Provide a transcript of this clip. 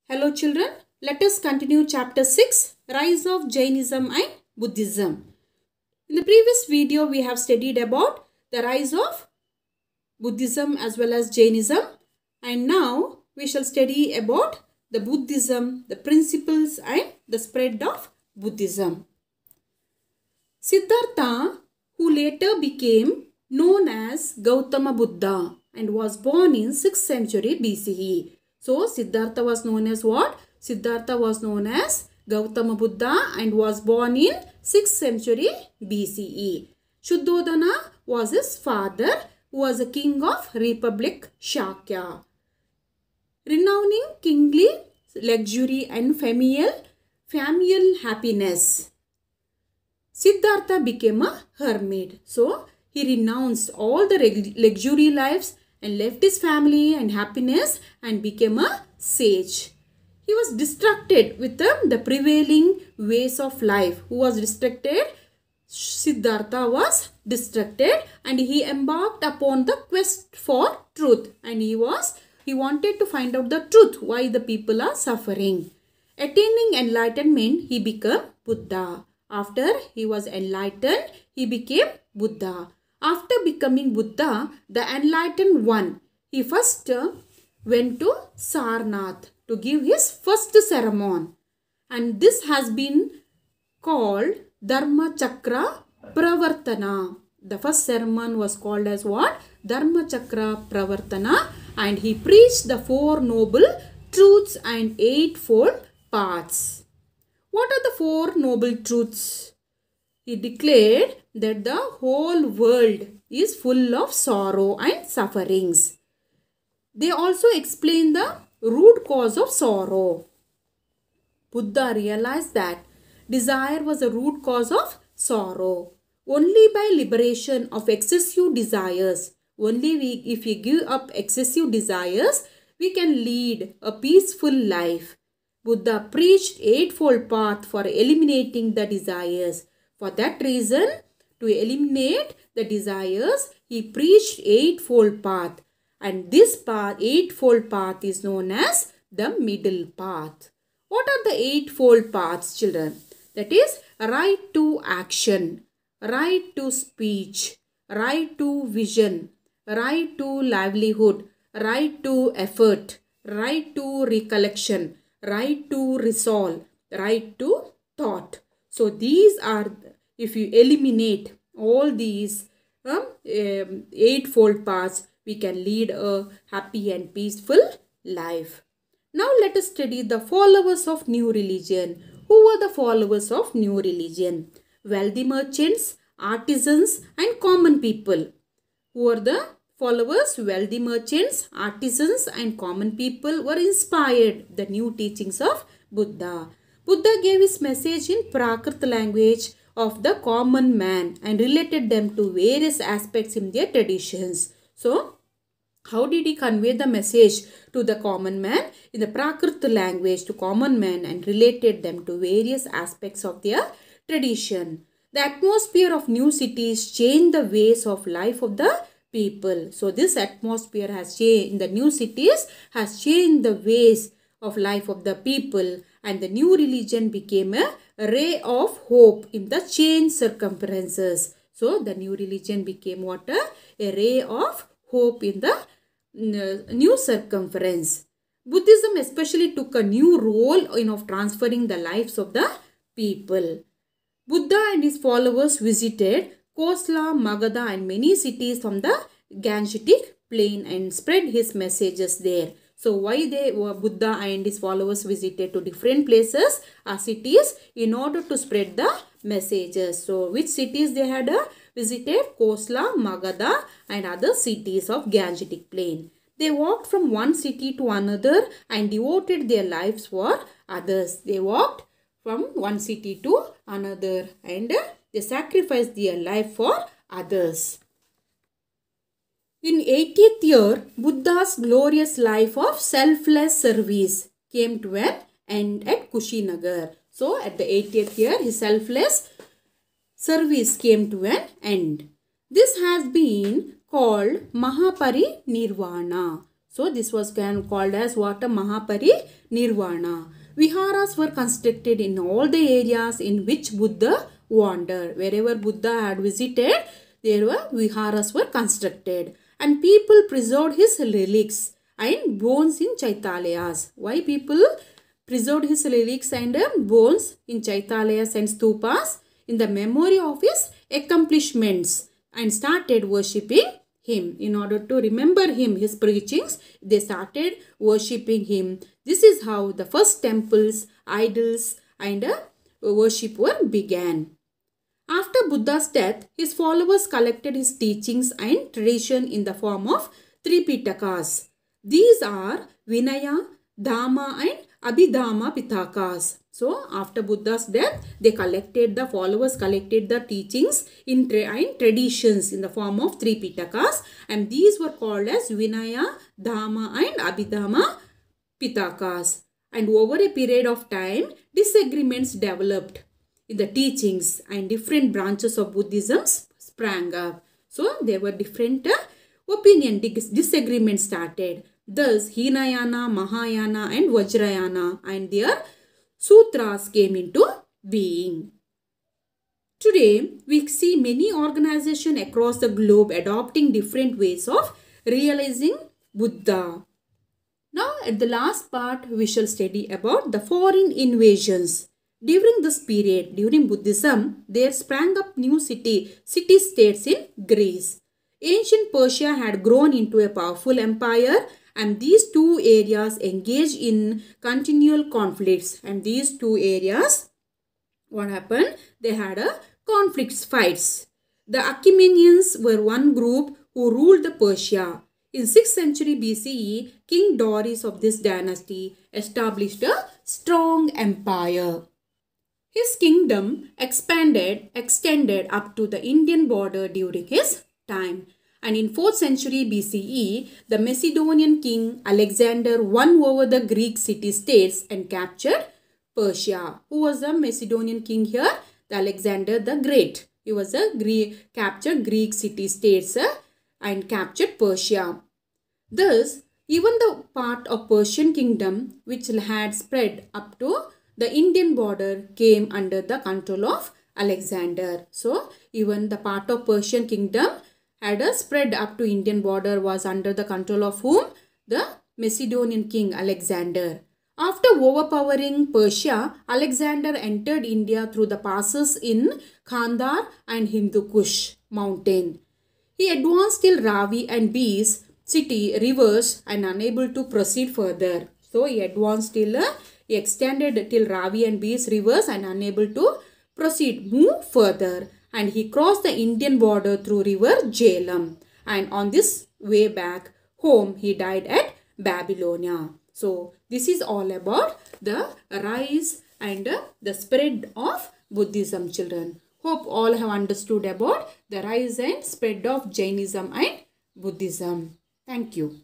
Hello children, let us continue chapter 6, Rise of Jainism and Buddhism. In the previous video we have studied about the rise of Buddhism as well as Jainism, and now we shall study about the Buddhism, the principles and the spread of Buddhism. Siddhartha, who later became known as Gautama Buddha and was born in 6th century BCE. So, Siddhartha was known as what? Siddhartha was known as Gautama Buddha and was born in 6th century BCE. Shuddhodana was his father, who was a king of Republic Shakya. Renowning kingly luxury and familial happiness, Siddhartha became a hermit. So, he renounced all the luxury lives and left his family and happiness and became a sage. He was distracted with the prevailing ways of life. Who was distracted? Siddhartha was distracted and he embarked upon the quest for truth, and he wanted to find out the truth, why the people are suffering. Attaining enlightenment, he became Buddha. After he was enlightened, he became Buddha. After becoming Buddha, the enlightened one, he first went to Sarnath to give his first sermon. And this has been called Dharma Chakra Pravartana. The first sermon was called as what? Dharma Chakra Pravartana. And he preached the 4 noble truths and 8-fold paths. What are the 4 noble truths? He declared that the whole world is full of sorrow and sufferings. They also explain the root cause of sorrow. Buddha realized that desire was a root cause of sorrow. Only by liberation of excessive desires, if we give up excessive desires, we can lead a peaceful life. Buddha preached 8-fold path for eliminating the desires. For that reason, to eliminate the desires, he preached 8-fold path. And this path, 8-fold path, is known as the middle path. What are the 8-fold paths, children? That is, right to action, right to speech, right to vision, right to livelihood, right to effort, right to recollection, right to resolve, right to thought. So these are, if you eliminate all these 8-fold paths, we can lead a happy and peaceful life. Now let us study the followers of new religion. Who were the followers of new religion? Wealthy merchants, artisans and common people. Who are the followers? Wealthy merchants, artisans and common people were inspired the new teachings of Buddha. Buddha gave his message in Prakrit language of the common man and related them to various aspects in their traditions. So, how did he convey the message to the common man? In the Prakrit language to common man and related them to various aspects of their tradition. The atmosphere of new cities changed the ways of life of the people. So, this atmosphere has changed in the new cities, has changed the ways of life of the people, and the new religion became a ray of hope in the changed circumstances. So, the new religion became what? A ray of hope in the new circumference. Buddhism especially took a new role in of transferring the lives of the people. Buddha and his followers visited Kosala, Magadha and many cities from the Gangetic plain and spread his messages there. So why Buddha and his followers visited to different places or cities? In order to spread the messages. So which cities they had visited? Kosala, Magadha and other cities of Gangetic plain. They walked from one city to another and devoted their lives for others. They walked from one city to another and they sacrificed their life for others. In 80th year, Buddha's glorious life of selfless service came to an end at Kushinagar. So, at the 80th year, his selfless service came to an end. This has been called Mahaparinirvana. So this was called as what? A Mahaparinirvana. Viharas were constructed in all the areas in which Buddha wandered. Wherever Buddha had visited, there were viharas were constructed. And people preserved his relics and bones in Chaitalayas. Why people preserved his relics and bones in Chaitalayas and stupas? In the memory of his accomplishments, and started worshipping him. In order to remember him, his preachings, they started worshipping him. This is how the first temples, idols and worship were began. After Buddha's death, his followers collected his teachings and tradition in the form of three Pitakas. These are Vinaya, Dhamma and Abhidhamma Pitakas. So, after Buddha's death, the followers collected the teachings and traditions in the form of three Pitakas, and these were called as Vinaya, Dhamma and Abhidhamma Pitakas. And over a period of time, disagreements developed in the teachings and different branches of Buddhism sprang up. So, there were different disagreements started. Thus, Hinayana, Mahayana and Vajrayana and their sutras came into being. Today, we see many organizations across the globe adopting different ways of realizing Buddha. Now, at the last part, we shall study about the foreign invasions. During this period, during Buddhism, there sprang up new city-states in Greece. Ancient Persia had grown into a powerful empire, and these two areas engaged in continual conflicts. And these two areas, what happened? They had conflicts, fights. The Achaemenians were one group who ruled the Persia. In 6th century BCE, King Darius of this dynasty established a strong empire. His kingdom extended up to the Indian border during his time. And in 4th century BCE, the Macedonian king Alexander won over the Greek city-states and captured Persia. Who was the Macedonian king here? The Alexander the Great. He was captured Greek city-states and captured Persia. Thus, even the part of Persian kingdom which had spread up to the Indian border came under the control of Alexander. So, even the part of Persian kingdom had spread up to Indian border was under the control of whom? The Macedonian king Alexander. After overpowering Persia, Alexander entered India through the passes in Kandar and Hindu Kush mountain. He advanced till Ravi and Beas city rivers and unable to proceed further. So, he extended till Ravi and Beas rivers and unable to move further. And he crossed the Indian border through river Jhelum. And on this way back home, he died at Babylonia. So, this is all about the rise and the spread of Buddhism, children. Hope all have understood about the rise and spread of Jainism and Buddhism. Thank you.